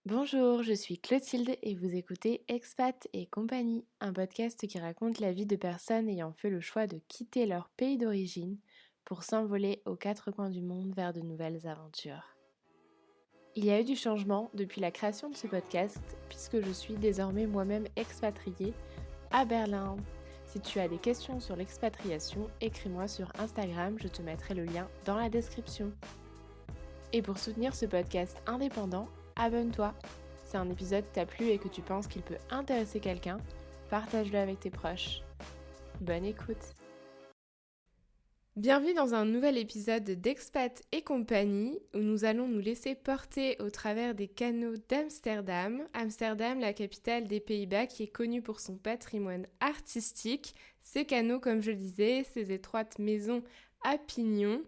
Bonjour, je suis Clotilde et vous écoutez Expat et compagnie, un podcast qui raconte la vie de personnes ayant fait le choix de quitter leur pays d'origine pour s'envoler aux quatre coins du monde vers de nouvelles aventures. Il y a eu du changement depuis la création de ce podcast puisque je suis désormais moi-même expatriée à Berlin. Si tu as des questions sur l'expatriation, écris-moi sur Instagram, je te mettrai le lien dans la description. Et pour soutenir ce podcast indépendant, abonne-toi. Si un épisode t'a plu et que tu penses qu'il peut intéresser quelqu'un, partage-le avec tes proches. Bonne écoute. Bienvenue dans un nouvel épisode d'Expat et compagnie où nous allons nous laisser porter au travers des canaux d'Amsterdam. Amsterdam, la capitale des Pays-Bas qui est connue pour son patrimoine artistique. Ces canaux, comme je le disais, ces étroites maisons à pignons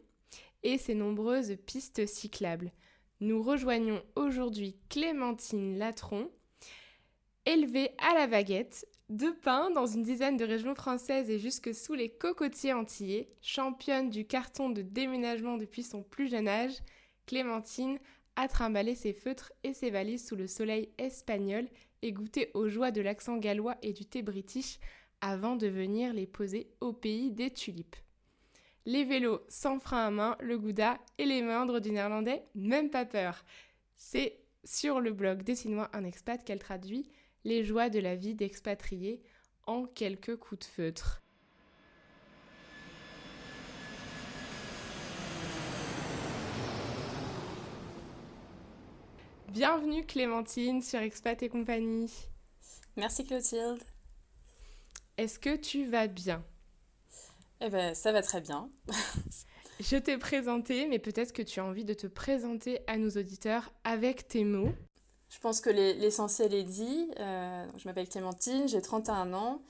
et ses nombreuses pistes cyclables. Nous rejoignons aujourd'hui Clémentine Latron, élevée à la baguette, de pain dans une dizaine de régions françaises et jusque sous les cocotiers antillais, championne du carton de déménagement depuis son plus jeune âge, Clémentine a trimballé ses feutres et ses valises sous le soleil espagnol et goûté aux joies de l'accent gallois et du thé british avant de venir les poser au pays des tulipes. Les vélos sans frein à main, le gouda et les méandres du néerlandais, même pas peur. C'est sur le blog Dessine-moi un expat qu'elle traduit les joies de la vie d'expatrié en quelques coups de feutre. Bienvenue Clémentine sur Expat et compagnie. Merci Clotilde. Est-ce que tu vas bien ? Eh ben, ça va très bien. Je t'ai présenté, mais peut-être que tu as envie de te présenter à nos auditeurs avec tes mots. Je pense que l'essentiel est dit. Je m'appelle Clémentine, j'ai 31 ans.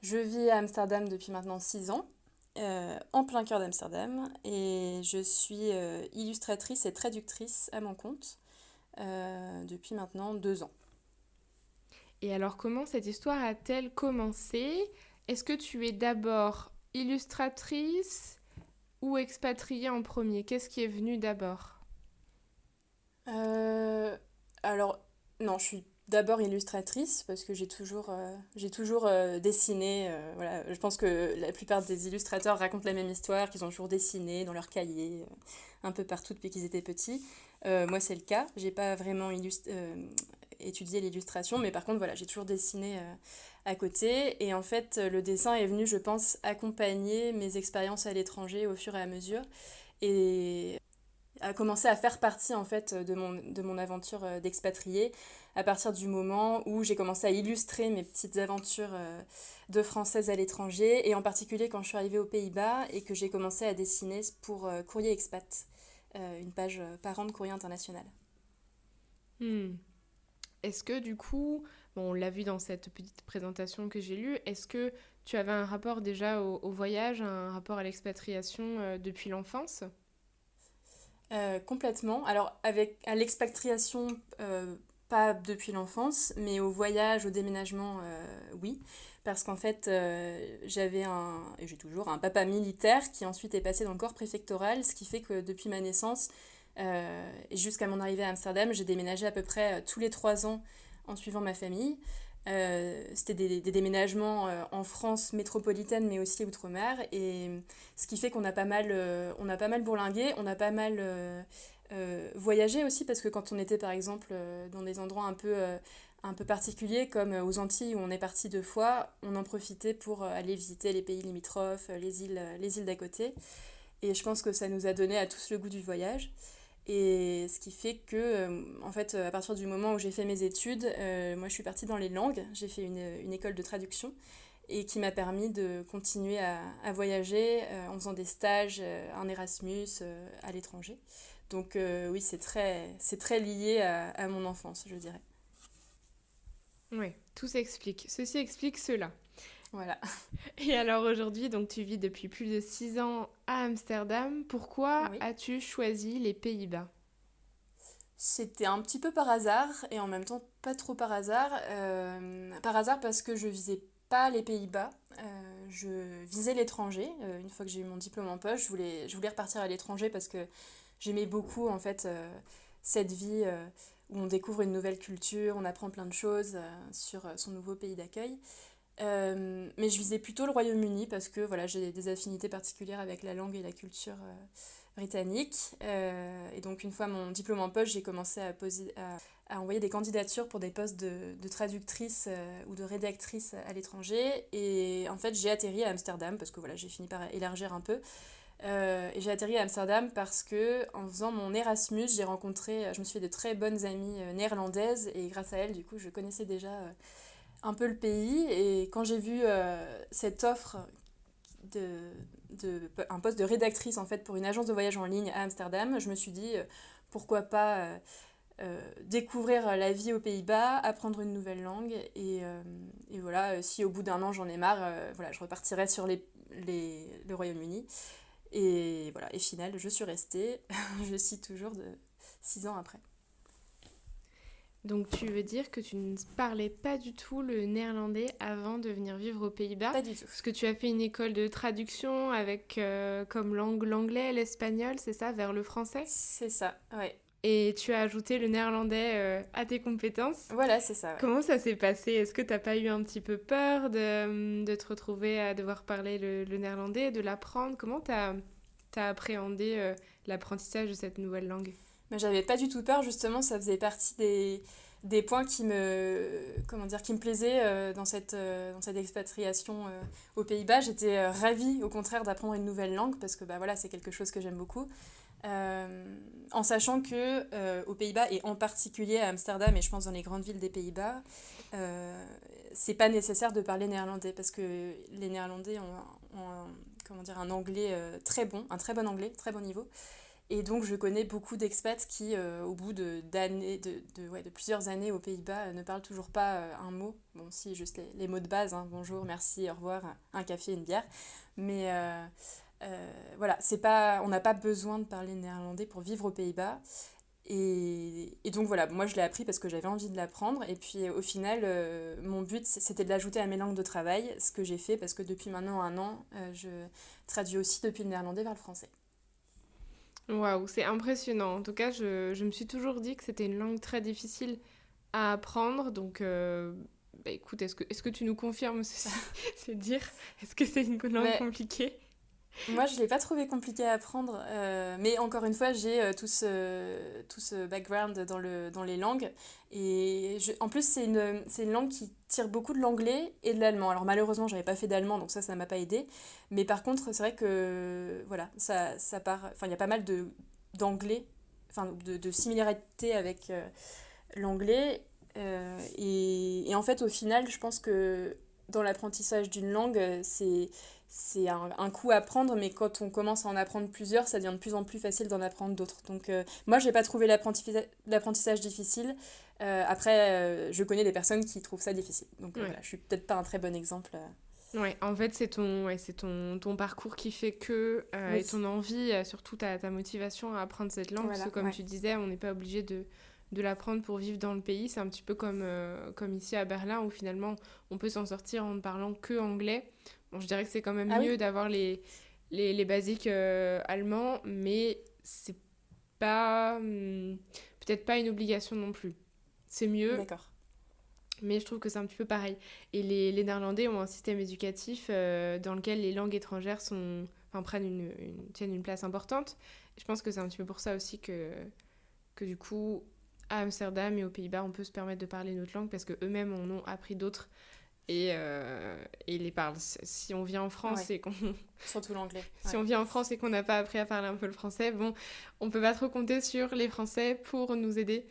Je vis à Amsterdam depuis maintenant 6 ans, en plein cœur d'Amsterdam. Et je suis illustratrice et traductrice à mon compte depuis maintenant 2 ans. Et alors, comment cette histoire a-t-elle commencé ? Est-ce que tu es d'abord illustratrice ou expatriée en premier ? Qu'est-ce qui est venu d'abord ? Alors, non, je suis d'abord illustratrice parce que j'ai toujours dessiné. Voilà. Je pense que la plupart des illustrateurs racontent la même histoire, qu'ils ont toujours dessiné dans leur cahier, un peu partout depuis qu'ils étaient petits. Moi, c'est le cas. J'ai pas vraiment étudié l'illustration, mais par contre, voilà, j'ai toujours dessiné à côté. Et en fait, le dessin est venu, je pense, accompagner mes expériences à l'étranger au fur et à mesure. Et a commencé à faire partie en fait de mon aventure d'expatriée à partir du moment où j'ai commencé à illustrer mes petites aventures de française à l'étranger et en particulier quand je suis arrivée aux Pays-Bas et que j'ai commencé à dessiner pour Courrier Expat, une page par an de Courrier International. Est-ce que du coup, bon, on l'a vu dans cette petite présentation que j'ai lue, est-ce que tu avais un rapport déjà au voyage, un rapport à l'expatriation depuis l'enfance ? Complètement. Alors, à l'expatriation, pas depuis l'enfance, mais au voyage, au déménagement, oui. Parce qu'en fait, et j'ai toujours, un papa militaire qui ensuite est passé dans le corps préfectoral, ce qui fait que depuis ma naissance et jusqu'à mon arrivée à Amsterdam, j'ai déménagé à peu près tous les 3 ans en suivant ma famille. C'était des déménagements en France métropolitaine, mais aussi outre-mer. Et ce qui fait qu'on a pas mal bourlingué, on a pas mal voyagé aussi, parce que quand on était par exemple dans des endroits un peu particuliers, comme aux Antilles où on est parti 2 fois, on en profitait pour aller visiter les pays limitrophes, les îles d'à côté. Et je pense que ça nous a donné à tous le goût du voyage. Et ce qui fait que, en fait, à partir du moment où j'ai fait mes études, moi je suis partie dans les langues. J'ai fait une école de traduction et qui m'a permis de continuer à voyager en faisant des stages, un Erasmus à l'étranger. Donc oui, c'est très lié à mon enfance, je dirais. Oui, tout s'explique. Ceci explique cela. Voilà. Et alors aujourd'hui, donc tu vis depuis plus de 6 ans à Amsterdam. Pourquoi Oui. as-tu choisi les Pays-Bas ? C'était un petit peu par hasard et en même temps pas trop par hasard. Par hasard parce que je visais pas les Pays-Bas, je visais l'étranger. Une fois que j'ai eu mon diplôme en poche, je voulais repartir à l'étranger parce que j'aimais beaucoup en fait cette vie où on découvre une nouvelle culture, on apprend plein de choses sur son nouveau pays d'accueil. Mais je visais plutôt le Royaume-Uni parce que voilà, j'ai des affinités particulières avec la langue et la culture britannique. Et donc une fois mon diplôme en poche, j'ai commencé à envoyer des candidatures pour des postes de traductrice ou de rédactrice à l'étranger. Et en fait, j'ai atterri à Amsterdam parce que voilà, j'ai fini par élargir un peu. Et j'ai atterri à Amsterdam parce que en faisant mon Erasmus, je me suis fait de très bonnes amies néerlandaises et grâce à elles, du coup, je connaissais déjà un peu le pays. Et quand j'ai vu cette offre de, un poste de rédactrice en fait pour une agence de voyage en ligne à Amsterdam, je me suis dit pourquoi pas découvrir la vie aux Pays-Bas, apprendre une nouvelle langue et voilà, si au bout d'un an j'en ai marre, voilà, je repartirai sur le Royaume-Uni. Et voilà, et final, je suis restée, je suis toujours 6 ans après. Donc tu veux dire que tu ne parlais pas du tout le néerlandais avant de venir vivre aux Pays-Bas? Pas du tout. Parce que tu as fait une école de traduction avec comme langue l'anglais, l'espagnol, c'est ça, vers le français? C'est ça, ouais. Et tu as ajouté le néerlandais à tes compétences. Voilà, c'est ça, ouais. Comment ça s'est passé? Est-ce que t'as pas eu un petit peu peur de te retrouver à devoir parler le néerlandais, de l'apprendre? Comment t'as appréhendé l'apprentissage de cette nouvelle langue? Mais j'avais pas du tout peur, justement, ça faisait partie des points comment dire, qui me plaisaient dans cette expatriation aux Pays-Bas. J'étais ravie, au contraire, d'apprendre une nouvelle langue parce que bah, voilà, c'est quelque chose que j'aime beaucoup. En sachant que aux Pays-Bas, et en particulier à Amsterdam, et je pense dans les grandes villes des Pays-Bas, c'est pas nécessaire de parler néerlandais parce que les Néerlandais ont comment dire, un anglais très bon, un très bon anglais, très bon niveau. Et donc, je connais beaucoup d'expats qui, au bout d'années, ouais, de plusieurs années aux Pays-Bas, ne parlent toujours pas un mot. Bon, si, juste les mots de base, hein, bonjour, merci, au revoir, un café, une bière. Mais voilà, on n'a pas besoin de parler néerlandais pour vivre aux Pays-Bas. Et donc voilà, moi je l'ai appris parce que j'avais envie de l'apprendre. Et puis au final, mon but c'était de l'ajouter à mes langues de travail, ce que j'ai fait parce que depuis maintenant 1 an, je traduis aussi depuis le néerlandais vers le français. Waouh, c'est impressionnant. En tout cas, je me suis toujours dit que c'était une langue très difficile à apprendre. Donc, bah, écoute, est-ce que tu nous confirmes ceci? C'est dire, est-ce que c'est une langue Ouais, compliquée? moi, je ne l'ai pas trouvé compliqué à apprendre, mais encore une fois, j'ai tout ce background dans les langues. Et en plus, c'est une langue qui tire beaucoup de l'anglais et de l'allemand. Alors malheureusement, j'avais pas fait d'allemand, donc ça ne m'a pas aidé. Mais par contre, c'est vrai que voilà, ça part. Enfin, il y a pas mal d'anglais, enfin de similarités avec l'anglais. Et en fait, au final, je pense que dans l'apprentissage d'une langue, c'est un coup à apprendre, mais quand on commence à en apprendre plusieurs, ça devient de plus en plus facile d'en apprendre d'autres. Donc moi, j'ai pas trouvé l'apprentissage difficile. Après, je connais des personnes qui trouvent ça difficile. Donc Ouais. voilà, je suis peut-être pas un très bon exemple. Ouais, en fait, c'est ton parcours qui fait que, Oui, et ton envie, surtout ta motivation à apprendre cette langue, parce que voilà, comme ouais. tu disais, on n'est pas obligé de l'apprendre pour vivre dans le pays. C'est un petit peu comme ici à Berlin, où finalement, on peut s'en sortir en ne parlant que anglais. Bon, je dirais que c'est quand même Ah oui, mieux d'avoir les basiques allemands, mais c'est pas, peut-être pas une obligation non plus. C'est mieux, d'accord. mais je trouve que c'est un petit peu pareil. Et les Néerlandais ont un système éducatif dans lequel les langues étrangères enfin, tiennent une place importante. Je pense que c'est un petit peu pour ça aussi que du coup, à Amsterdam et aux Pays-Bas, on peut se permettre de parler notre langue parce qu'eux-mêmes en ont appris d'autres et ils les parlent. Si on vient en France Ouais, et qu'on surtout l'anglais. si Ouais. on vient en France et qu'on n'a pas appris à parler un peu le français, bon, on peut pas trop compter sur les Français pour nous aider.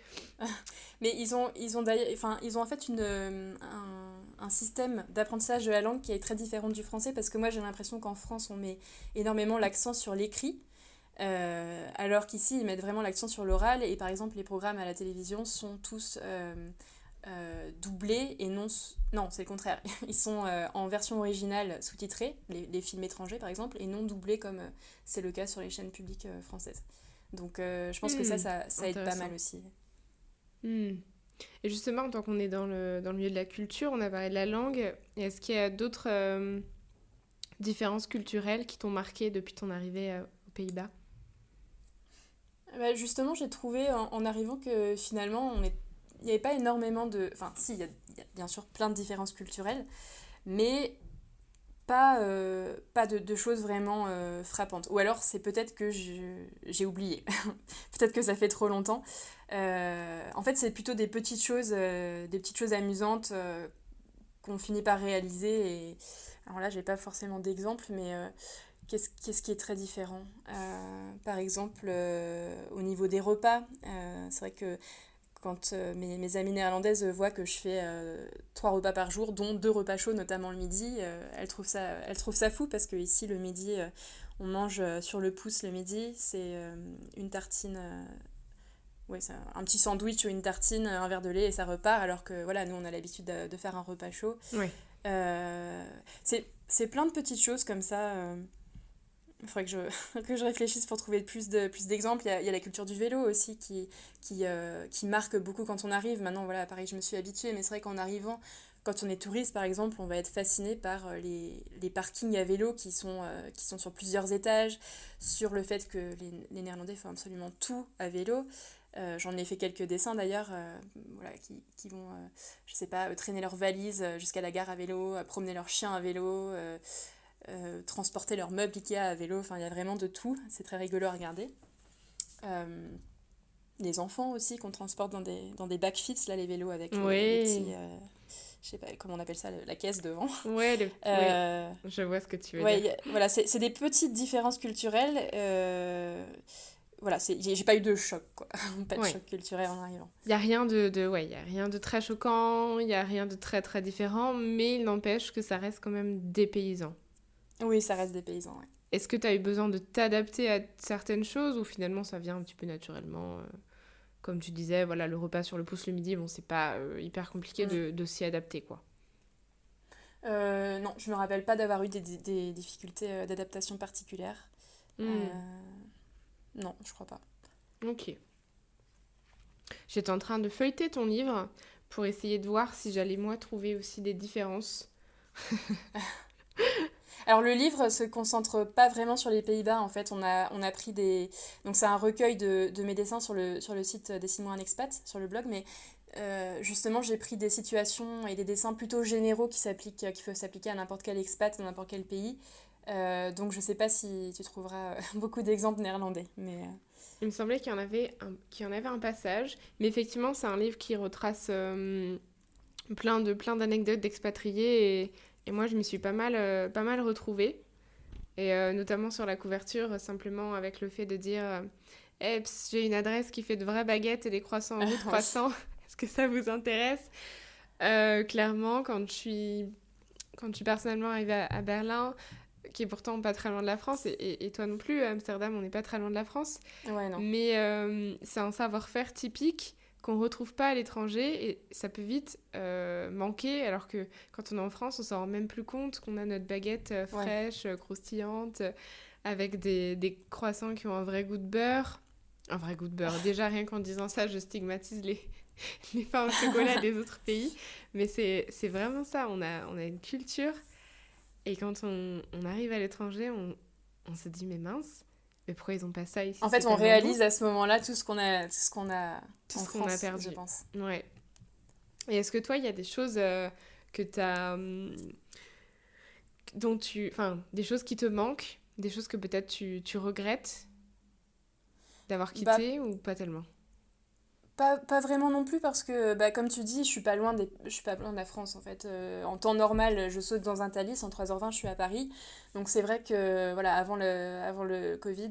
Mais ils ont d'ailleurs, enfin, ils ont en fait un système d'apprentissage de la langue qui est très différent du français parce que moi j'ai l'impression qu'en France on met énormément l'accent sur l'écrit, alors qu'ici ils mettent vraiment l'accent sur l'oral et par exemple les programmes à la télévision sont tous doublés et non, c'est le contraire. Ils sont en version originale sous-titrés, les films étrangers par exemple, et non doublés comme c'est le cas sur les chaînes publiques françaises. Donc je pense que ça, Hmm, ça aide pas mal intéressant. aussi. Hmm. Et justement, tant qu'on est dans le milieu de la culture, on a parlé de la langue. Est-ce qu'il y a d'autres différences culturelles qui t'ont marqué depuis ton arrivée aux Pays-Bas? Bah, justement, j'ai trouvé en arrivant que finalement, il n'y avait pas énormément de... Enfin, si, il y a bien sûr plein de différences culturelles, mais pas de choses vraiment frappantes. Ou alors, c'est peut-être que j'ai oublié. Peut-être que ça fait trop longtemps. En fait, c'est plutôt des petites choses amusantes qu'on finit par réaliser. Et... Alors là, j'ai pas forcément d'exemple, mais qu'est-ce qui est très différent? Par exemple, au niveau des repas, c'est vrai que quand mes amies néerlandaises voient que je fais 3 repas par jour, dont 2 repas chauds, notamment le midi, elles trouvent ça fou parce que ici le midi, on mange sur le pouce le midi, c'est une tartine, ouais, c'est un petit sandwich ou une tartine, un verre de lait et ça repart, alors que voilà, nous on a l'habitude de faire un repas chaud. Ouais. C'est plein de petites choses comme ça. Il faudrait que je réfléchisse pour trouver plus d'exemples. Il y a la culture du vélo aussi qui marque beaucoup quand on arrive. Maintenant, voilà, pareil, je me suis habituée, mais c'est vrai qu'en arrivant, quand on est touriste, par exemple, on va être fasciné par les parkings à vélo qui sont sur plusieurs étages, sur le fait que les Néerlandais font absolument tout à vélo. J'en ai fait quelques dessins d'ailleurs, voilà, qui vont, je sais pas, traîner leurs valises jusqu'à la gare à vélo, promener leurs chiens à vélo, transporter leurs meubles Ikea à vélo, enfin il y a vraiment de tout, c'est très rigolo à regarder. Euh, les enfants aussi qu'on transporte dans des backfits, là les vélos avec les petits, Oui. je sais pas comment on appelle ça, la caisse devant. Ouais, ouais, Euh, je vois ce que tu veux ouais, dire. voilà, c'est des petites différences culturelles. Voilà, j'ai pas eu de choc, quoi. Pas de Ouais. choc culturel en arrivant. Il y a rien ouais, il y a rien de très choquant, il y a rien de très très différent, mais il n'empêche que ça reste quand même dépaysant. Oui, ça reste des paysans, ouais. Est-ce que tu as eu besoin de t'adapter à certaines choses ou finalement ça vient un petit peu naturellement comme tu disais, voilà, le repas sur le pouce le midi, bon, c'est pas hyper compliqué Mm. de s'y adapter, quoi. Non, je me rappelle pas d'avoir eu des difficultés d'adaptation particulières. Hmm, Euh, non, je crois pas. ok. J'étais en train de feuilleter ton livre pour essayer de voir si j'allais, moi, trouver aussi des différences. Alors le livre se concentre pas vraiment sur les Pays-Bas, en fait, on a pris des... Donc c'est un recueil de mes dessins sur le site Dessine-moi un expat, sur le blog, mais justement j'ai pris des situations et des dessins plutôt généraux qui peuvent s'appliquer à n'importe quel expat dans n'importe quel pays. Donc je sais pas si tu trouveras beaucoup d'exemples néerlandais, mais... Il me semblait qu'il y en avait un passage, mais effectivement, c'est un livre qui retrace plein d'anecdotes d'expatriés et moi, je m'y suis pas mal retrouvée. Et notamment sur la couverture, simplement avec le fait de dire Eps, j'ai une adresse qui fait de vraies baguettes et des croissants en bout de Oui. croissant. Est-ce que ça vous intéresse Clairement, quand je suis personnellement arrivée à Berlin, qui est pourtant pas très loin de la France, et toi non plus, à Amsterdam, on n'est pas très loin de la France, Ouais, non. mais c'est un savoir-faire typique qu'on retrouve pas à l'étranger et ça peut vite manquer alors que quand on est en France on s'en rend même plus compte qu'on a notre baguette Ouais. fraîche, croustillante avec des croissants qui ont un vrai goût de beurre. Un vrai goût de beurre. Déjà rien qu'en disant ça je stigmatise les pains au chocolat des autres pays mais c'est vraiment ça, on a une culture et quand on arrive à l'étranger on se dit mais mince mais pourquoi ils ont pas ça ici, En c'est fait, on tellement bon. réalise à ce moment-là tout ce qu'on a Tout en ce qu'on a France, je perdu. pense. Ouais. Et est-ce que toi, il y a des choses que t'as. Dont tu. Enfin, des choses qui te manquent, des choses que peut-être tu regrettes d'avoir Bah, quitté ou pas tellement? pas vraiment non plus parce que, bah, comme tu dis, je suis pas loin de la France en fait. En temps normal, je saute dans un Thalys, en 3h20, je suis à Paris. Donc c'est vrai que voilà, avant le Covid,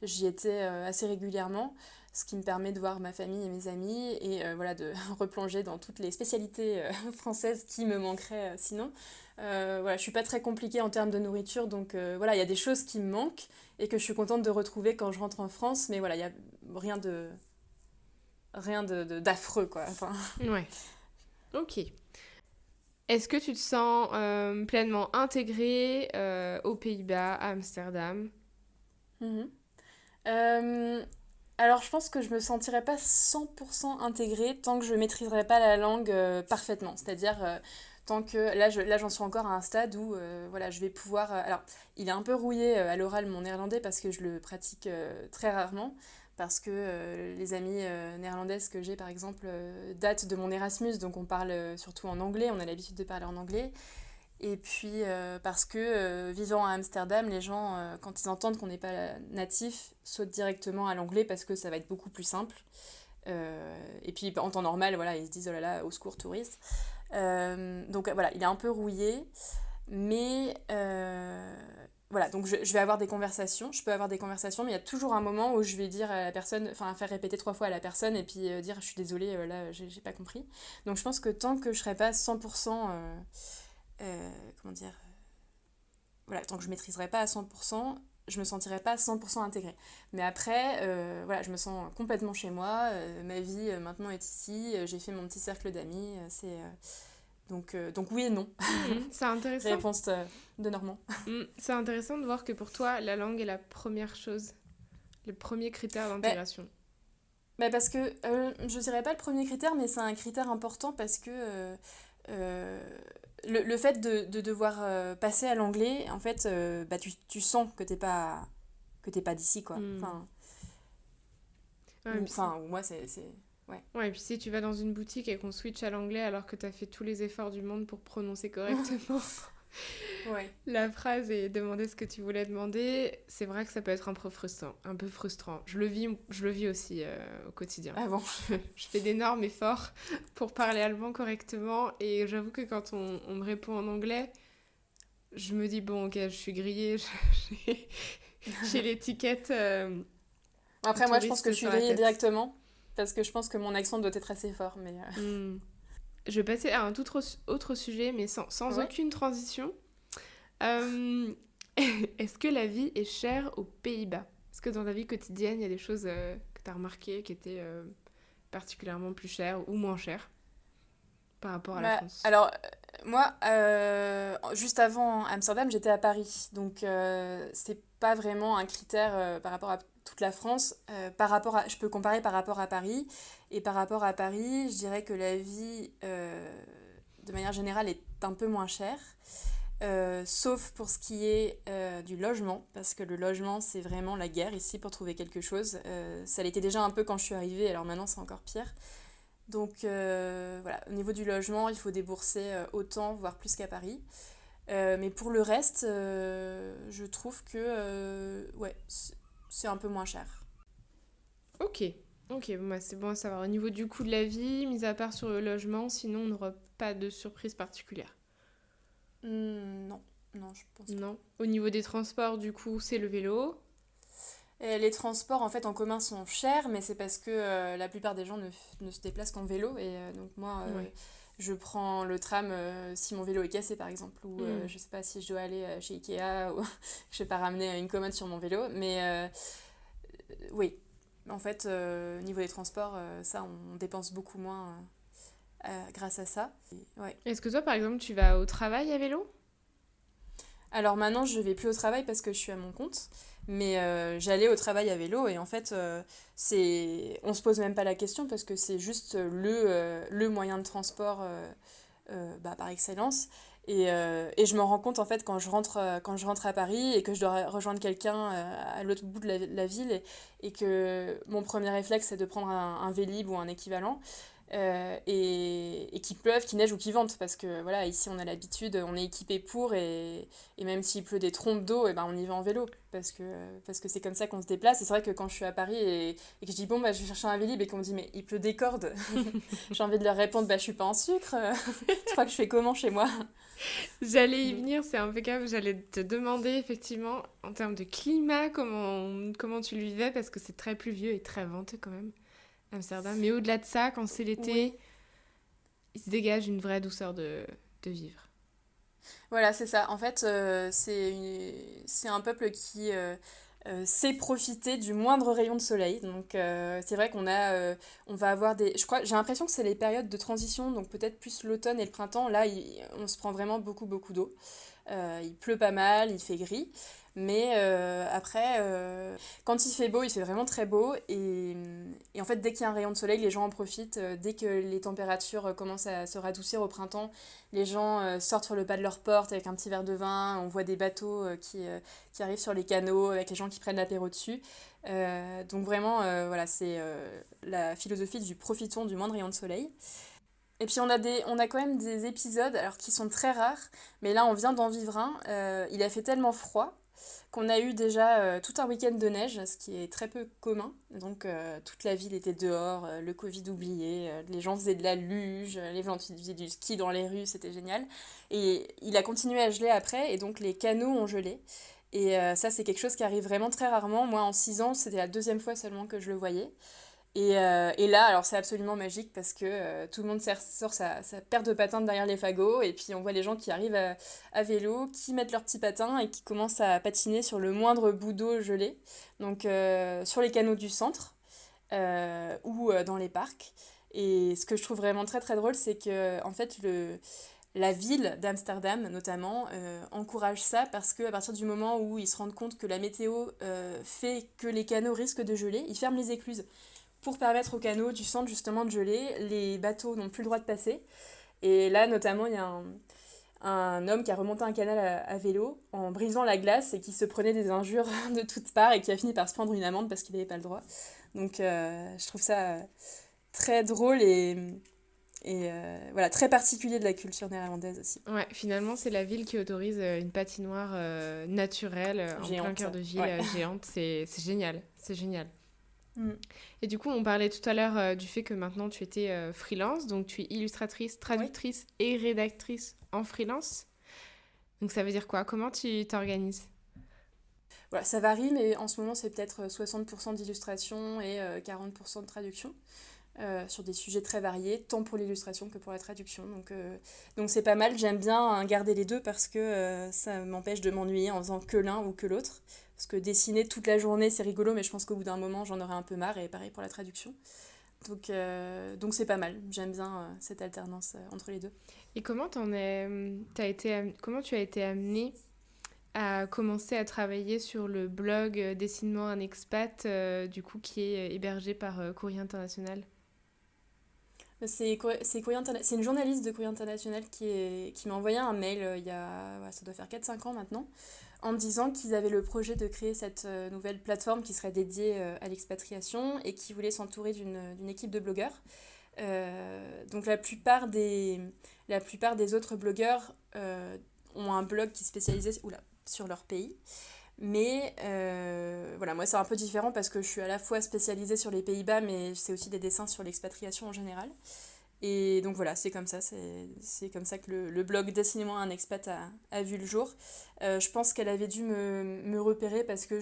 j'y étais assez régulièrement, ce qui me permet de voir ma famille et mes amis et voilà, de replonger dans toutes les spécialités françaises qui me manqueraient sinon. Voilà, je suis pas très compliquée en termes de nourriture, donc voilà, il y a des choses qui me manquent et que je suis contente de retrouver quand je rentre en France, mais voilà, il y a rien de d'affreux quoi. Enfin, Ouais. Ok. Est-ce que tu te sens pleinement intégrée aux Pays-Bas, à Amsterdam? mhm. Euh, alors je pense que je me sentirais pas 100% intégrée tant que je maîtriserais pas la langue parfaitement. C'est-à-dire tant que là j'en suis encore à un stade où voilà, je vais pouvoir alors il est un peu rouillé à l'oral mon néerlandais parce que je le pratique très rarement. parce que les amies néerlandaises que j'ai, par exemple, datent de mon Erasmus, donc on parle surtout en anglais, on a l'habitude de parler en anglais. Et puis parce que vivant à Amsterdam, les gens, quand ils entendent qu'on n'est pas natif, sautent directement à l'anglais parce que ça va être beaucoup plus simple. Et puis en temps normal, voilà, ils se disent oh là là, au secours, touriste. Donc voilà, il est un peu rouillé, mais voilà, donc je vais avoir des conversations, je peux avoir des conversations, mais il y a toujours un moment où je vais dire à la personne, enfin faire répéter 3 fois à la personne et puis dire je suis désolée, là j'ai pas compris. Donc je pense que tant que je serai pas 100%, comment dire, voilà, tant que je maîtriserai pas à 100%, je me sentirai pas 100% intégrée. Mais après, voilà, je me sens complètement chez moi, ma vie maintenant est ici, j'ai fait mon petit cercle d'amis, donc oui et non. C'est intéressant. Réponse de Normand. C'est intéressant de voir que pour toi, la langue est la première chose, le premier critère Bah, d'intégration. parce que je dirais pas le premier critère, mais c'est un critère important parce que euh, le fait de devoir passer à l'anglais, en fait, bah, tu sens que t'es pas d'ici, quoi. Mm. Enfin, Ouais, et puis si... ou moi, ouais. ouais, et puis si tu vas dans une boutique et qu'on switch à l'anglais alors que t'as fait tous les efforts du monde pour prononcer correctement Ouais. la phrase et demander ce que tu voulais demander, c'est vrai que ça peut être un peu frustrant, un peu frustrant. Je le vis aussi au quotidien. Ah bon. Je fais d'énormes efforts pour parler allemand correctement et j'avoue que quand on me répond en anglais, je me dis bon ok, je suis grillée, j'ai l'étiquette Après, moi, je pense que touriste je suis sur la grillée tête. directement parce que je pense que mon accent doit être assez fort, mais Hmm. Je vais passer à un tout autre sujet, mais sans ouais. aucune transition. Euh, Est-ce que la vie est chère aux Pays-Bas? Est-ce que dans ta vie quotidienne, il y a des choses que tu as remarquées qui étaient particulièrement plus chères ou moins chères par rapport à la Bah, France? alors, moi, juste avant Amsterdam, j'étais à Paris. Donc, c'est pas vraiment un critère par rapport à toute la France. Je peux comparer par rapport à Paris. Et par rapport à Paris, je dirais que la vie, de manière générale, est un peu moins chère. Sauf pour ce qui est du logement, parce que le logement, c'est vraiment la guerre ici pour trouver quelque chose. Ça l'était déjà un peu quand je suis arrivée, alors maintenant c'est encore pire. Donc voilà, au niveau du logement, il faut débourser autant, voire plus qu'à Paris. Mais pour le reste, je trouve que ouais, c'est un peu moins cher. Ok, ok, bon, bah, c'est bon à savoir. Au niveau du coût de la vie, mis à part sur le logement, sinon on n'aura pas de surprise particulière. Non, non, je pense pas. Non. Au niveau des transports, du coup, c'est le vélo. Et les transports en fait en commun sont chers, mais c'est parce que la plupart des gens ne se déplacent qu'en vélo. Et donc moi, Ouais. je prends le tram si mon vélo est cassé par exemple, ou Hmm. je sais pas si je dois aller chez Ikea, ou je vais pas ramener une commode sur mon vélo. Mais oui, en fait, niveau des transports, ça on dépense beaucoup moins grâce à ça. Ouais. Est-ce que toi, par exemple, tu vas au travail à vélo? Alors maintenant, je vais plus au travail parce que je suis à mon compte, mais j'allais au travail à vélo et en fait, on se pose même pas la question parce que c'est juste le moyen de transport bah, par excellence. Et je me rends compte en fait quand je rentre à Paris et que je dois rejoindre quelqu'un à l'autre bout de la ville et que mon premier réflexe c'est de prendre un Vélib ou un équivalent. Et qu'il pleuve, qu'il neige ou qu'il vente, parce que voilà, ici on a l'habitude, on est équipé pour, et même s'il pleut des trompes d'eau, et ben on y va en vélo, parce que c'est comme ça qu'on se déplace. Et c'est vrai que quand je suis à Paris et que je dis bon, bah, je vais chercher un Vélib et qu'on me dit mais il pleut des cordes, j'ai envie de leur répondre bah, je suis pas en sucre, je crois que je fais comment chez moi. J'allais y Donc, venir, c'est impeccable. J'allais te demander effectivement, en termes de climat, comment tu le vivais, parce que c'est très pluvieux et très venteux quand même, Amsterdam. Mais au-delà de ça, quand c'est l'été, oui, il se dégage une vraie douceur de vivre. voilà, c'est ça. En fait, c'est un peuple qui sait profiter du moindre rayon de soleil. Donc, c'est vrai on va avoir je crois, j'ai l'impression que c'est les périodes de transition, donc peut-être plus l'automne et le printemps. Là, on se prend vraiment beaucoup, beaucoup d'eau. Il pleut pas mal, il fait gris. Mais après, quand il fait beau, il fait vraiment très beau. Et en fait, dès qu'il y a un rayon de soleil, les gens en profitent. Dès que les températures commencent à se radoucir au printemps, les gens sortent sur le pas de leur porte avec un petit verre de vin. On voit des bateaux qui arrivent sur les canaux avec les gens qui prennent l'apéro dessus. Donc vraiment, voilà, c'est la philosophie du profitons du moindre rayon de soleil. Et puis on a quand même des épisodes, alors qui sont très rares, mais là on vient d'en vivre un. Il a fait tellement froid qu'on a eu déjà tout un week-end de neige, ce qui est très peu commun. Donc toute la ville était dehors, le Covid oublié, les gens faisaient de la luge, les gens faisaient du ski dans les rues, c'était génial. Et il a continué à geler après, et donc les canaux ont gelé. Et ça c'est quelque chose qui arrive vraiment très rarement. Moi en 6 ans, c'était la deuxième fois seulement que je le voyais. Et là, alors c'est absolument magique parce que tout le monde sort sa paire de patins de derrière les fagots et puis on voit les gens qui arrivent à vélo, qui mettent leurs petits patins et qui commencent à patiner sur le moindre bout d'eau gelé, donc sur les canaux du centre ou dans les parcs. Et ce que je trouve vraiment très très drôle, c'est que en fait la ville d'Amsterdam notamment encourage ça parce qu'à partir du moment où ils se rendent compte que la météo fait que les canaux risquent de geler, ils ferment les écluses pour permettre aux canaux du centre justement de geler. Les bateaux n'ont plus le droit de passer. Et là, notamment, il y a un homme qui a remonté un canal à vélo en brisant la glace et qui se prenait des injures de toutes parts et qui a fini par se prendre une amende parce qu'il n'avait pas le droit. Donc je trouve ça très drôle et voilà, très particulier de la culture néerlandaise aussi. Ouais, finalement, c'est la ville qui autorise une patinoire naturelle en plein Géante. cœur de ville, Ouais. géante. C'est génial, c'est génial. Mm. Et du coup, on parlait tout à l'heure du fait que maintenant tu étais freelance, donc tu es illustratrice, Oui. traductrice et rédactrice en freelance. Donc ça veut dire quoi? Comment tu t'organises? Voilà, ça varie, mais en ce moment, c'est peut-être 60% d'illustration et 40% de traduction. Sur des sujets très variés, tant pour l'illustration que pour la traduction. Donc c'est pas mal, j'aime bien garder les deux parce que ça m'empêche de m'ennuyer en faisant que l'un ou que l'autre. Parce que dessiner toute la journée, c'est rigolo, mais je pense qu'au bout d'un moment, j'en aurai un peu marre, et pareil pour la traduction. Donc c'est pas mal, j'aime bien cette alternance entre les deux. Et comment comment tu as été amenée à commencer à travailler sur le blog Dessinement un expat, du coup, qui est hébergé par Courrier International? C'est une journaliste de Courrier International qui m'a envoyé un mail il y a, ouais, ça doit faire 4 5 ans maintenant, en me disant qu'ils avaient le projet de créer cette nouvelle plateforme qui serait dédiée à l'expatriation et qui voulait s'entourer d'une équipe de blogueurs. Donc la plupart des autres blogueurs ont un blog qui est spécialisé sur leur pays. Mais voilà, moi c'est un peu différent parce que je suis à la fois spécialisée sur les Pays-Bas, mais c'est aussi des dessins sur l'expatriation en général. Et donc voilà, c'est comme ça que le blog Dessinement un expat a vu le jour. Je pense qu'elle avait dû me repérer parce que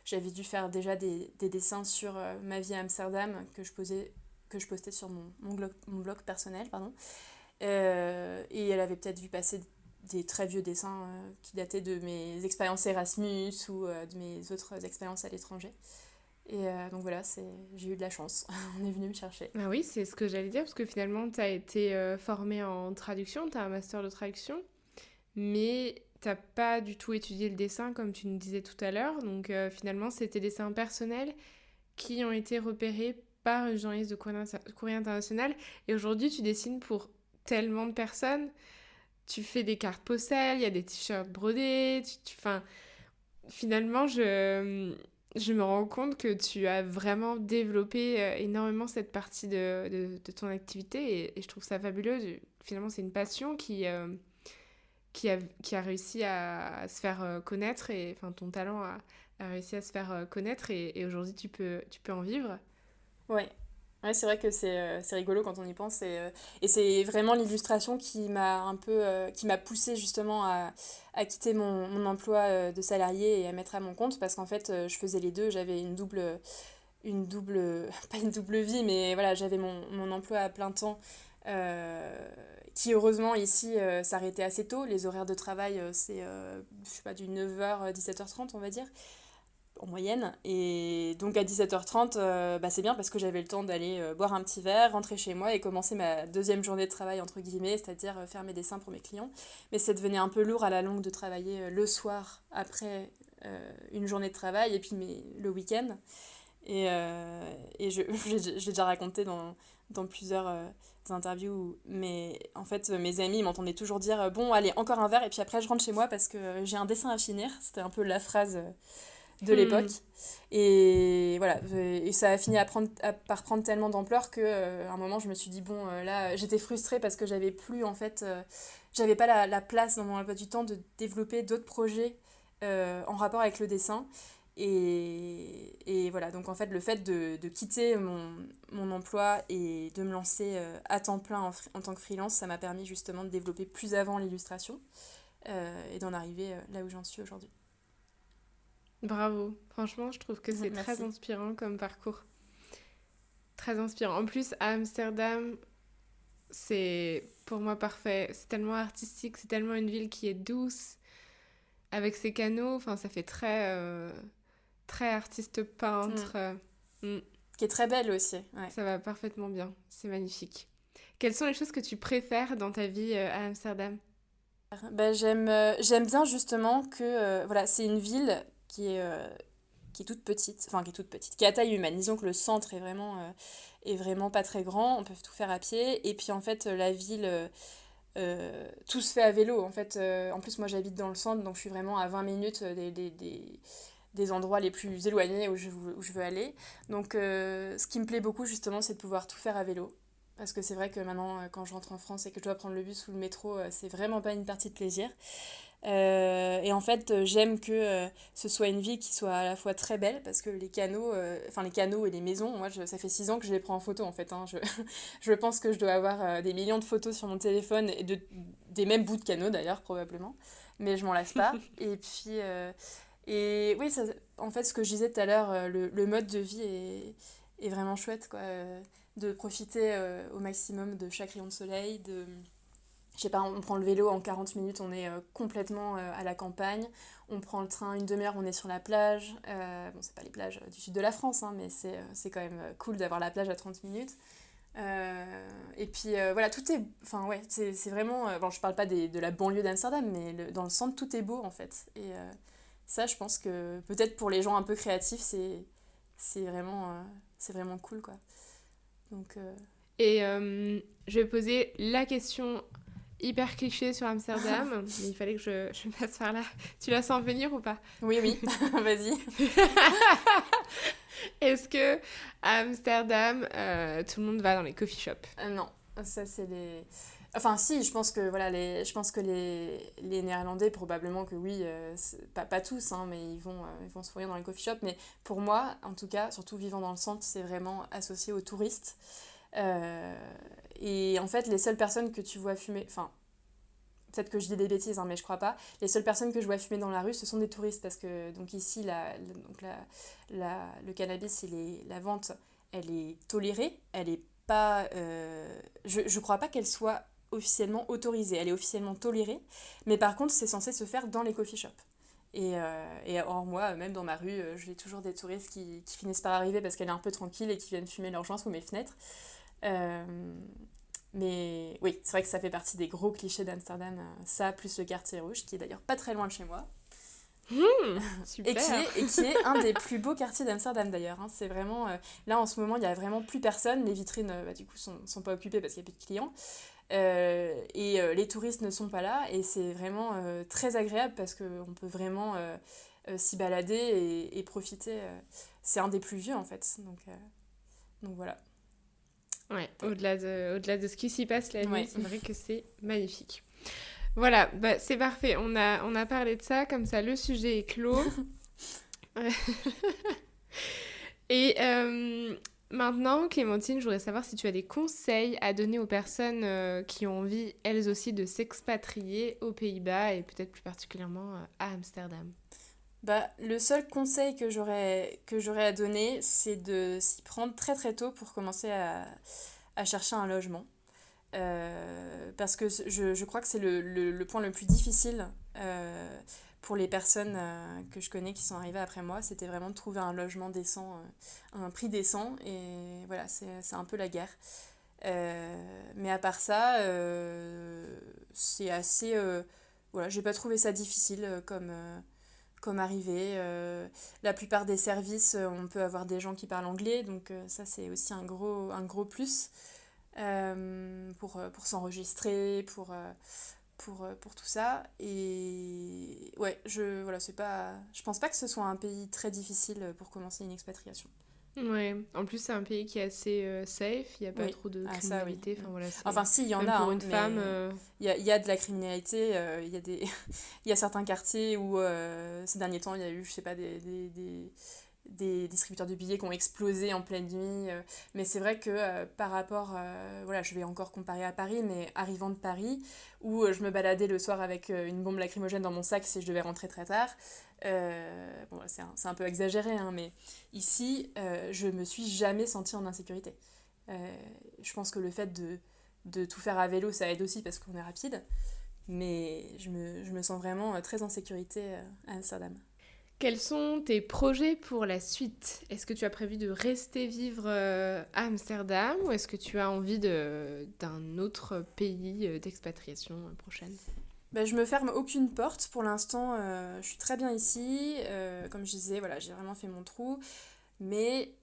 j'avais dû faire déjà des dessins sur ma vie à Amsterdam que je postais sur mon blog personnel, pardon. Et elle avait peut-être vu passer des très vieux dessins qui dataient de mes expériences Erasmus ou de mes autres expériences à l'étranger. Et donc voilà, j'ai eu de la chance. On est venu me chercher. Ah oui, c'est ce que j'allais dire, parce que finalement, tu as été formée en traduction, tu as un master de traduction, mais t'as pas du tout étudié le dessin, comme tu nous disais tout à l'heure. Donc finalement, c'est tes dessins personnels qui ont été repérés par une journaliste de Courrier International. Et aujourd'hui, tu dessines pour tellement de personnes. Tu fais des cartes postales, il y a des t-shirts brodés. Enfin, finalement, je me rends compte que tu as vraiment développé énormément cette partie de ton activité et je trouve ça fabuleux. Finalement, c'est une passion qui a réussi à se faire connaître et enfin, ton talent a réussi à se faire connaître et aujourd'hui, tu peux en vivre. Ouais. Ouais, c'est vrai que c'est rigolo quand on y pense. Et c'est vraiment l'illustration qui m'a poussée justement à quitter mon emploi de salarié et à mettre à mon compte parce qu'en fait, je faisais les deux. J'avais pas une double vie, mais voilà, j'avais mon emploi à plein temps qui heureusement ici s'arrêtait assez tôt. Les horaires de travail, c'est, je sais pas, du 9h, 17h30, on va dire. en moyenne. Et donc à 17h30, c'est bien parce que j'avais le temps d'aller boire un petit verre, rentrer chez moi et commencer ma deuxième journée de travail, entre guillemets, c'est-à-dire faire mes dessins pour mes clients. Mais ça devenait un peu lourd à la longue de travailler le soir après une journée de travail et puis le week-end. Et je l'ai déjà raconté dans plusieurs interviews, mais en fait mes amis m'entendaient toujours dire bon allez encore un verre et puis après je rentre chez moi parce que j'ai un dessin à finir, c'était un peu la phrase de l'époque. Et voilà, et ça a fini par prendre tellement d'ampleur que à un moment je me suis dit bon là j'étais frustrée parce que j'avais plus en fait j'avais pas la place dans mon emploi du temps de développer d'autres projets en rapport avec le dessin. Et voilà, donc en fait, le fait de quitter mon emploi et de me lancer à temps plein en tant que freelance, ça m'a permis justement de développer plus avant l'illustration et d'en arriver là où j'en suis aujourd'hui. Bravo. Franchement, je trouve que c'est très Merci. inspirant comme parcours. Très inspirant. En plus, à Amsterdam, c'est pour moi parfait. C'est tellement artistique, c'est tellement une ville qui est douce, avec ses canaux. Enfin, ça fait très artiste peintre. Qui est très belle aussi. Ouais. Ça va parfaitement bien. C'est magnifique. Quelles sont les choses que tu préfères dans ta vie à Amsterdam? J'aime bien justement que voilà, c'est une ville qui est toute petite, enfin qui est toute petite, qui est à taille humaine. Disons que le centre est vraiment pas très grand, on peut tout faire à pied. Et puis en fait, la ville, tout se fait à vélo. En fait, en plus, moi j'habite dans le centre, donc je suis vraiment à 20 minutes des endroits les plus éloignés où je veux aller. Donc ce qui me plaît beaucoup justement, c'est de pouvoir tout faire à vélo. Parce que c'est vrai que maintenant, quand je rentre en France et que je dois prendre le bus ou le métro, c'est vraiment pas une partie de plaisir. Et en fait, j'aime que ce soit une ville qui soit à la fois très belle, parce que les canaux et les maisons, ça fait 6 ans que je les prends en photo en fait. Hein. Je pense que je dois avoir des millions de photos sur mon téléphone, et des mêmes bouts de canaux d'ailleurs, probablement. Mais je m'en lasse pas. Et puis, et oui, en fait, ce que je disais tout à l'heure, le mode de vie est vraiment chouette, quoi. De profiter au maximum de chaque rayon de soleil, je sais pas, on prend le vélo en 40 minutes, on est complètement à la campagne. On prend le train une demi-heure, on est sur la plage. Bon, c'est pas les plages du sud de la France, hein, mais c'est quand même cool d'avoir la plage à 30 minutes. Et puis voilà, tout est. Enfin, ouais, c'est vraiment. Bon, je parle pas de la banlieue d'Amsterdam, mais dans le centre, tout est beau en fait. Et ça, je pense que peut-être pour les gens un peu créatifs, c'est vraiment cool, quoi. Donc. Et je vais poser la question hyper cliché sur Amsterdam, mais il fallait que je passe par là. Tu la sens venir ou pas? Oui, oui, vas-y. Est-ce que à Amsterdam, tout le monde va dans les coffee shops? Non, ça c'est les. Enfin, si, je pense que voilà, je pense que les Néerlandais, probablement que oui, pas tous, hein, mais ils vont se fourrir dans les coffee shops. Mais pour moi, en tout cas, surtout vivant dans le centre, c'est vraiment associé aux touristes. Euh, et en fait, les seules personnes que tu vois fumer, enfin, peut-être que je dis des bêtises, hein, mais je crois pas, les seules personnes que je vois fumer dans la rue, ce sont des touristes, parce que donc ici, le cannabis, la vente, elle est tolérée, elle est pas... je crois pas qu'elle soit officiellement autorisée, elle est officiellement tolérée, mais par contre, c'est censé se faire dans les coffee shops. Et or, moi, même dans ma rue, j'ai toujours des touristes qui finissent par arriver parce qu'elle est un peu tranquille et qui viennent fumer leur joint sous mes fenêtres. Euh, mais oui, c'est vrai que ça fait partie des gros clichés d'Amsterdam, ça, plus le quartier rouge, qui est d'ailleurs pas très loin de chez moi. Super. Et qui est un des plus beaux quartiers d'Amsterdam d'ailleurs. Hein. C'est vraiment, là en ce moment, il n'y a vraiment plus personne. Les vitrines, du coup, sont pas occupées parce qu'il n'y a plus de clients. Les touristes ne sont pas là. Et c'est vraiment très agréable parce qu'on peut vraiment s'y balader et profiter. C'est un des plus vieux en fait. Donc voilà. Ouais, au-delà de ce qui s'y passe la nuit, Ouais. c'est vrai que c'est magnifique. Voilà, bah, c'est parfait. On a parlé de ça, comme ça le sujet est clos. Et maintenant, Clémentine, je voudrais savoir si tu as des conseils à donner aux personnes qui ont envie, elles aussi, de s'expatrier aux Pays-Bas et peut-être plus particulièrement à Amsterdam. Le seul conseil que j'aurais à donner, c'est de s'y prendre très très tôt pour commencer à chercher un logement. Parce que je crois que c'est le point le plus difficile. pour les personnes que je connais qui sont arrivées après moi, c'était vraiment de trouver un logement décent, à un prix décent. Et voilà, c'est un peu la guerre. Mais à part ça, c'est assez... voilà, j'ai pas trouvé ça difficile comme arrivée. La plupart des services, on peut avoir des gens qui parlent anglais, donc ça c'est aussi un gros plus pour s'enregistrer, pour tout ça. Et ouais, voilà, je pense pas que ce soit un pays très difficile pour commencer une expatriation. Ouais, en plus c'est un pays qui est assez safe, il n'y a pas Oui, trop de ah ça oui. criminalité, enfin voilà, c'est... Enfin si, il y en Même a, pour hein, une femme, mais il y a de la criminalité, il y a il y a certains quartiers où ces derniers temps il y a eu, je sais pas, des distributeurs de billets qui ont explosé en pleine nuit. Mais c'est vrai que par rapport, voilà, je vais encore comparer à Paris, mais arrivant de Paris, où je me baladais le soir avec une bombe lacrymogène dans mon sac si je devais rentrer très tard. Bon, c'est un peu exagéré, hein, mais ici, je me suis jamais sentie en insécurité. Je pense que le fait de tout faire à vélo, ça aide aussi parce qu'on est rapide. Mais je me sens vraiment très en sécurité à Amsterdam. quels sont tes projets pour la suite? Est-ce que tu as prévu de rester vivre à Amsterdam ou est-ce que tu as envie d'un autre pays d'expatriation prochaine? Ben, je me ferme aucune porte. Pour l'instant, je suis très bien ici. Comme je disais, voilà, j'ai vraiment fait mon trou. Mais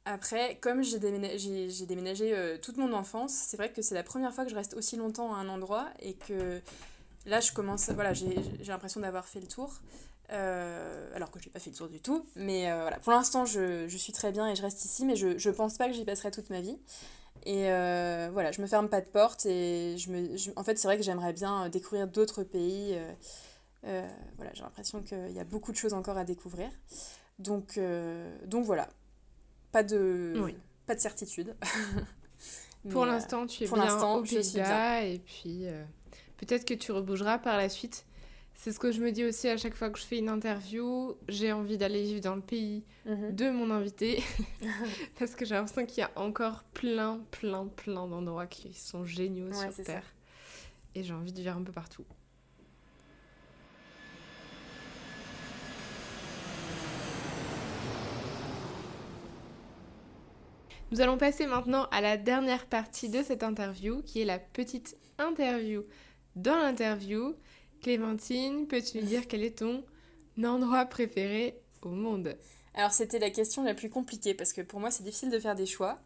après, comme j'ai déménagé toute mon enfance, c'est vrai que c'est la première fois que je reste aussi longtemps à un endroit et que là, voilà, j'ai l'impression d'avoir fait le tour. Alors que j'ai pas fait le tour du tout. Mais voilà, pour l'instant, je suis très bien et je reste ici, mais je pense pas que j'y passerai toute ma vie. Et voilà, je me ferme pas de porte et en fait, c'est vrai que j'aimerais bien découvrir d'autres pays. Voilà, j'ai l'impression qu'il y a beaucoup de choses encore à découvrir. Donc voilà, pas de, Oui. pas de certitude. Pour Mais l'instant, tu es pour bien l'instant, aux je suis bien. Pays-Bas et puis peut-être que tu rebougeras par la suite. C'est ce que je me dis aussi à chaque fois que je fais une interview. J'ai envie d'aller vivre dans le pays Mhm. de mon invité parce que j'ai l'impression qu'il y a encore plein d'endroits qui sont géniaux Ouais, sur c'est ça. Terre et j'ai envie de vivre un peu partout. Nous allons passer maintenant à la dernière partie de cette interview qui est la petite interview dans l'interview. Clémentine, peux-tu me dire quel est ton endroit préféré au monde? Alors, c'était la question la plus compliquée parce que pour moi, c'est difficile de faire des choix.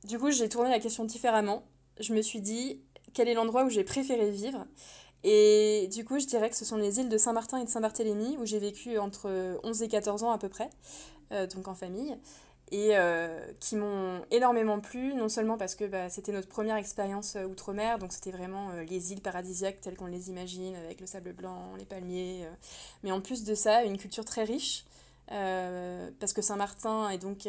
Du coup, j'ai tourné la question différemment. Je me suis dit, quel est l'endroit où j'ai préféré vivre? Et du coup, je dirais que ce sont les îles de Saint-Martin et de Saint-Barthélemy, où j'ai vécu entre 11 et 14 ans à peu près, donc en famille, et qui m'ont énormément plu, non seulement parce que bah, c'était notre première expérience outre-mer, donc c'était vraiment les îles paradisiaques telles qu'on les imagine, avec le sable blanc, les palmiers, mais en plus de ça, une culture très riche, parce que Saint-Martin est donc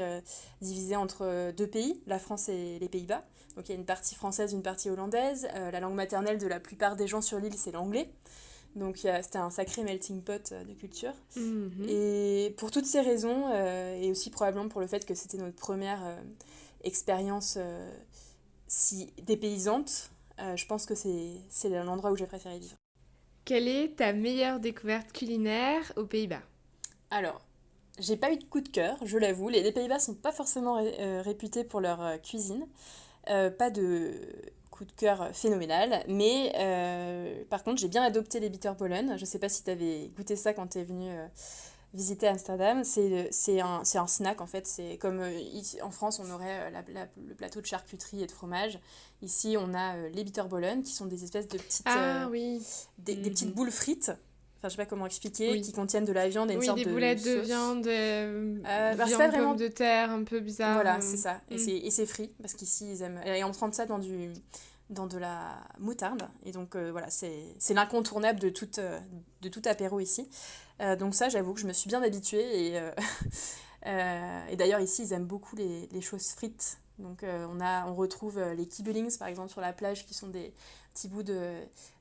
divisé entre deux pays, la France et les Pays-Bas. Donc il y a une partie française, une partie hollandaise. La langue maternelle de la plupart des gens sur l'île, c'est l'anglais. Donc c'était un sacré melting pot de culture. Mhm. Et pour toutes ces raisons, et aussi probablement pour le fait que c'était notre première expérience si dépaysante, je pense que c'est l'endroit où j'ai préféré vivre. Quelle est ta meilleure découverte culinaire aux Pays-Bas? Alors, j'ai pas eu de coup de cœur, je l'avoue. Les Pays-Bas sont pas forcément réputés pour leur cuisine. Pas de coup de cœur phénoménal, mais par contre, j'ai bien adopté les bitterballen. Je sais pas si tu avais goûté ça quand tu es venu visiter Amsterdam. C'est un snack en fait. C'est comme ici, en France, on aurait le plateau de charcuterie et de fromage. Ici, on a les bitterballen qui sont des espèces de Ah oui. des petites Mhm. boules frites. Enfin, je sais pas comment expliquer, qui Oui. contiennent de la viande et une Oui, sorte des de boulettes de sauce. viande, C'est pas viande pomme vraiment. de terre, un peu bizarre. Voilà, c'est ça. Hmm. Et c'est frit, parce qu'ici, ils aiment. Et on trempe ça dans de la moutarde. Et donc, voilà, c'est l'incontournable de tout apéro ici. Donc, ça, j'avoue que je me suis bien habituée. Et d'ailleurs, ici, ils aiment beaucoup les choses frites. Donc, on retrouve les kibelings, par exemple, sur la plage, qui sont des petits bouts de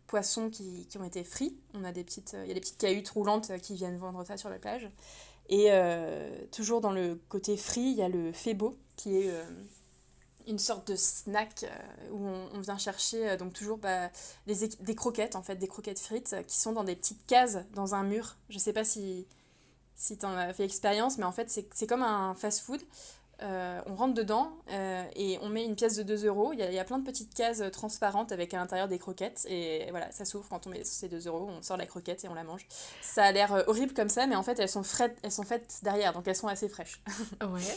poissons qui ont été frits. Il y a des petites cahutes roulantes qui viennent vendre ça sur la plage. Et toujours dans le côté frit, il y a le febo, qui est une sorte de snack où on vient chercher donc toujours des croquettes, en fait, des croquettes frites qui sont dans des petites cases dans un mur. Je sais pas si tu en as fait expérience, mais en fait, c'est comme un fast-food. On rentre dedans et on met une pièce de 2 euros. Il y a plein de petites cases transparentes avec à l'intérieur des croquettes. Et voilà, ça s'ouvre quand on met ces 2 euros, on sort la croquette et on la mange. Ça a l'air horrible comme ça, mais en fait, elles sont faites derrière, donc elles sont assez fraîches. Ouais.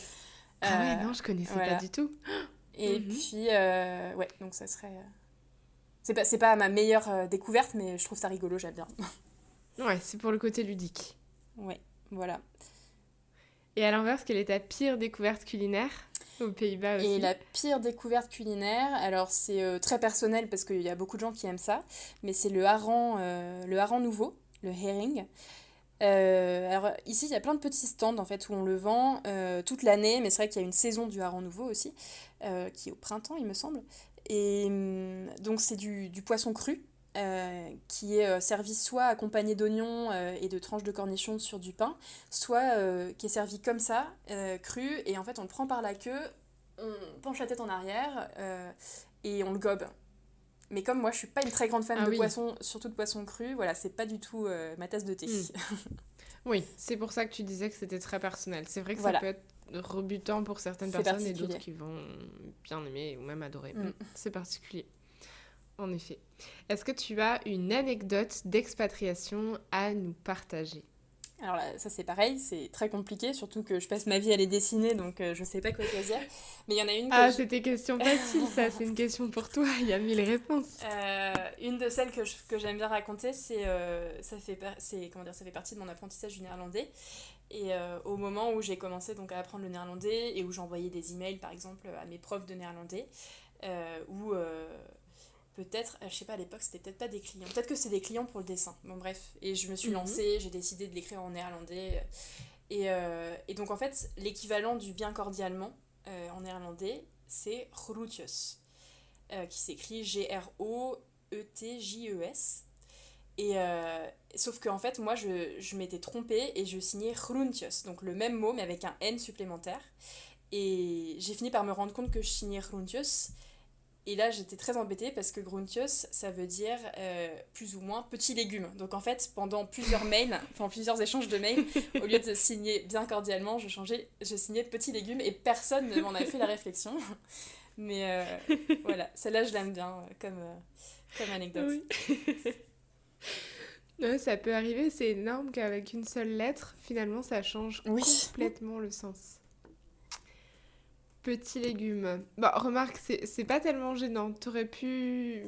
Ah ouais, non, je connaissais voilà. pas du tout. Et puis, ouais, donc ça serait... C'est pas ma meilleure découverte, mais je trouve ça rigolo, j'aime bien. Ouais, c'est pour le côté ludique. Ouais, voilà. Et à l'inverse, quelle est ta pire découverte culinaire aux Pays-Bas aussi? Et la pire découverte culinaire, alors c'est très personnel parce qu'il y a beaucoup de gens qui aiment ça, mais c'est le hareng nouveau, le herring. Alors ici, il y a plein de petits stands en fait où on le vend toute l'année, mais c'est vrai qu'il y a une saison du hareng nouveau aussi, qui est au printemps, il me semble. Et donc c'est du poisson cru. Qui est servi soit accompagné d'oignons et de tranches de cornichons sur du pain, soit qui est servi comme ça, cru, et en fait on le prend par la queue, on penche la tête en arrière et on le gobe. Mais comme moi je suis pas une très grande fan de poisson, surtout de poisson cru, voilà, c'est pas du tout ma tasse de thé. Oui, c'est pour ça que tu disais que c'était très personnel. C'est vrai que ça peut être rebutant pour certaines personnes et d'autres qui vont bien aimer ou même adorer. C'est particulier. En effet. Est-ce que tu as une anecdote d'expatriation à nous partager? Alors là, ça c'est pareil, c'est très compliqué, surtout que je passe ma vie à les dessiner, donc je sais pas quoi choisir. Mais il y en a une que c'était question facile, ça, c'est une question pour toi, il y a 1000 réponses. Une de celles que j'aime bien raconter, ça fait partie de mon apprentissage du néerlandais. Et au moment où j'ai commencé donc à apprendre le néerlandais et où j'envoyais des emails par exemple à mes profs de néerlandais, où peut-être, je sais pas, à l'époque c'était peut-être pas des clients, peut-être que c'est des clients pour le dessin, bon bref, et je me suis lancée, j'ai décidé de l'écrire en néerlandais, et donc en fait l'équivalent du bien cordialement en néerlandais c'est groetjes, qui s'écrit Groetjes, et sauf que en fait moi je m'étais trompée et je signais groentjes, donc le même mot mais avec un N supplémentaire, et j'ai fini par me rendre compte que je signais groentjes. Et là, j'étais très embêtée parce que groentjes, ça veut dire plus ou moins petit légume. Donc en fait, pendant plusieurs échanges de mails, au lieu de signer bien cordialement, je signais petit légume et personne ne m'en avait fait la réflexion. Mais voilà, celle-là, je l'aime bien comme anecdote. Oui. Ouais, ça peut arriver, c'est énorme qu'avec une seule lettre, finalement, ça change complètement le sens. Petit légume. Bah, remarque, c'est pas tellement gênant. T'aurais pu...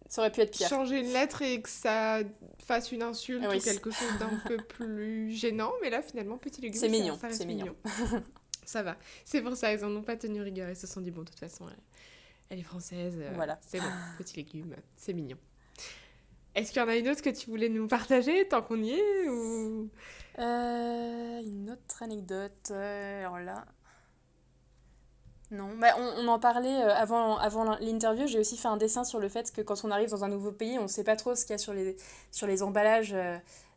Ça aurait pu être pire. Changer une lettre et que ça fasse une insulte ou quelque chose d'un peu plus gênant. Mais là, finalement, petit légume, c'est mignon. Ça reste c'est mignon. Ça va. C'est pour ça, ils en ont pas tenu rigueur. Ils se sont dit, bon, de toute façon, elle est française. Voilà. C'est bon, petit légume, c'est mignon. Est-ce qu'il y en a une autre que tu voulais nous partager tant qu'on y est ou... Une autre anecdote. Alors là... Non, on en parlait avant l'interview. J'ai aussi fait un dessin sur le fait que quand on arrive dans un nouveau pays, on ne sait pas trop ce qu'il y a sur les emballages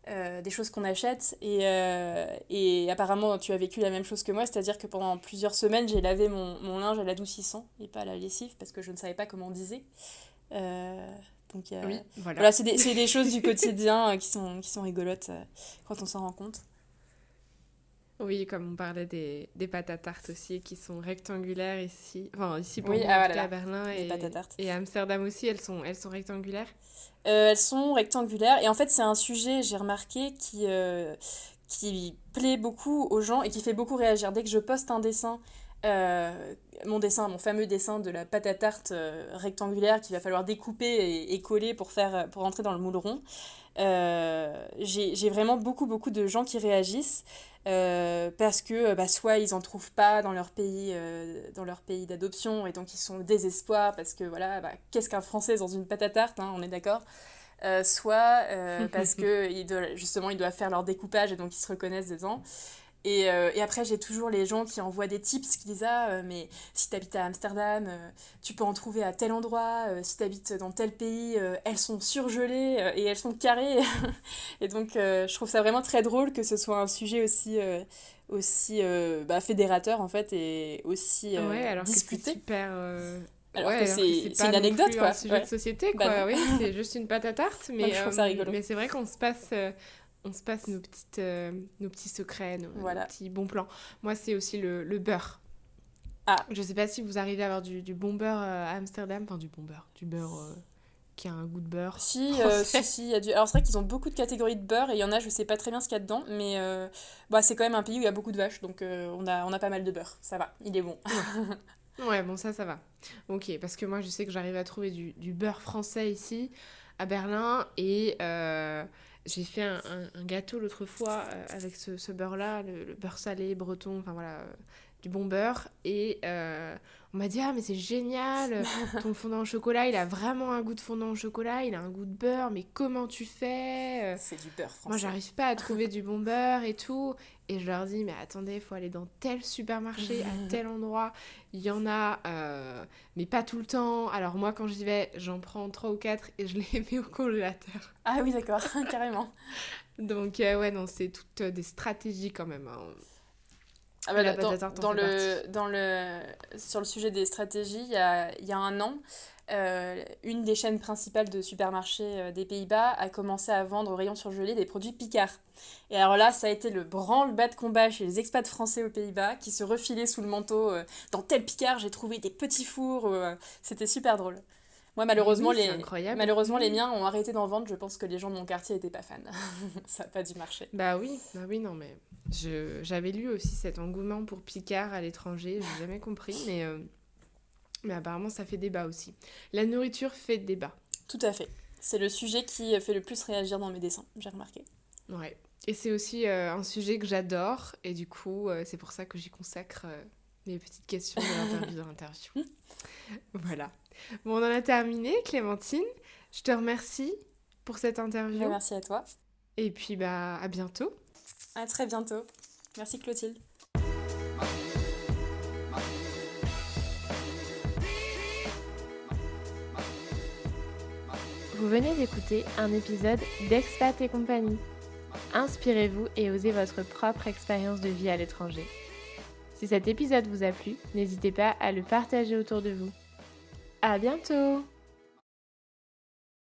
des choses qu'on achète. Et apparemment, tu as vécu la même chose que moi, c'est-à-dire que pendant plusieurs semaines, j'ai lavé mon linge à l'adoucissant et pas à la lessive parce que je ne savais pas comment on disait. Donc, oui, voilà, c'est des choses du quotidien qui sont rigolotes quand on s'en rend compte. Oui, comme on parlait des pâtes à tarte aussi, qui sont rectangulaires ici. Enfin, ici pour moi, à Berlin et à Amsterdam aussi, elles sont rectangulaires. Elles sont rectangulaires. Et en fait, c'est un sujet, j'ai remarqué, qui plaît beaucoup aux gens et qui fait beaucoup réagir. Dès que je poste un dessin, mon fameux dessin de la pâte à tarte rectangulaire qu'il va falloir découper et coller pour rentrer dans le moule rond, j'ai vraiment beaucoup de gens qui réagissent parce que soit ils en trouvent pas dans leur pays d'adoption et donc ils sont au désespoir parce que voilà, qu'est-ce qu'un Français dans une pâte à tarte, hein, on est d'accord, soit parce que ils doivent faire leur découpage et donc ils se reconnaissent dedans. Et après, j'ai toujours les gens qui envoient des tips qui disent mais si t'habites à Amsterdam, tu peux en trouver à tel endroit, si t'habites dans tel pays, elles sont surgelées et elles sont carrées. Et donc, je trouve ça vraiment très drôle que ce soit un sujet aussi fédérateur en fait et aussi Ouais, alors que c'est discuté. super. Alors Ouais, que alors que c'est c'est pas une non anecdote plus un quoi. sujet de Ouais. société, Bah quoi. non. Oui, c'est juste une pâte à tarte, Donc je trouve ça rigolo. mais c'est vrai on se passe nos petits secrets, nos Voilà. petits bons plans. Moi, c'est aussi le beurre. Ah, Je sais pas si vous arrivez à avoir du bon beurre à Amsterdam, enfin du beurre qui a un goût de beurre français. si, il y a du... Alors c'est vrai qu'ils ont beaucoup de catégories de beurre et il y en a, je sais pas très bien ce qu'il y a dedans, mais c'est quand même un pays où il y a beaucoup de vaches, donc on a pas mal de beurre, ça va, il est bon. Ouais. Ouais, bon, ça va. Ok, parce que moi, je sais que j'arrive à trouver du beurre français ici, à Berlin, et j'ai fait un gâteau l'autre fois avec ce beurre-là, le beurre salé, breton, enfin voilà, du bon beurre, et on m'a dit, ah, mais c'est génial, ton fondant au chocolat, il a vraiment un goût de fondant au chocolat, il a un goût de beurre, mais comment tu fais? C'est du beurre Moi, français. j'arrive pas à trouver du bon beurre et tout. Et je leur dis, mais attendez, il faut aller dans tel supermarché, à tel endroit. Il y en a, mais pas tout le temps. Alors moi, quand j'y vais, j'en prends 3 ou 4 et je les mets au congélateur. Ah oui, d'accord, carrément. Donc ouais, non, c'est toutes des stratégies quand même, hein. Ah La bah, pâte à tarte en fait partie. sur le sujet des stratégies, il y a un an, une des chaînes principales de supermarchés des Pays-Bas a commencé à vendre au rayon surgelé des produits Picard. Et alors là, ça a été le branle-bas de combat chez les expats français aux Pays-Bas qui se refilaient sous le manteau. Dans tel Picard, j'ai trouvé des petits fours. C'était super drôle. Moi, Mais oui, c'est incroyable. malheureusement, les miens ont arrêté d'en vendre. Je pense que les gens de mon quartier n'étaient pas fans. Ça n'a pas dû marcher. Bah oui, non, mais j'avais lu aussi cet engouement pour Picard à l'étranger, j'ai jamais compris, mais apparemment ça fait débat aussi. La nourriture fait débat. Tout à fait. C'est le sujet qui fait le plus réagir dans mes dessins, j'ai remarqué. Ouais. Et c'est aussi un sujet que j'adore, et du coup, c'est pour ça que j'y consacre mes petites questions de l'interview. Voilà. Bon, on en a terminé, Clémentine. Je te remercie pour cette interview, Merci à toi. et puis bah à bientôt. À très bientôt. Merci Clotilde. Vous venez d'écouter un épisode d'Expat et compagnie. Inspirez-vous et osez votre propre expérience de vie à l'étranger. Si cet épisode vous a plu, n'hésitez pas à le partager autour de vous. À bientôt!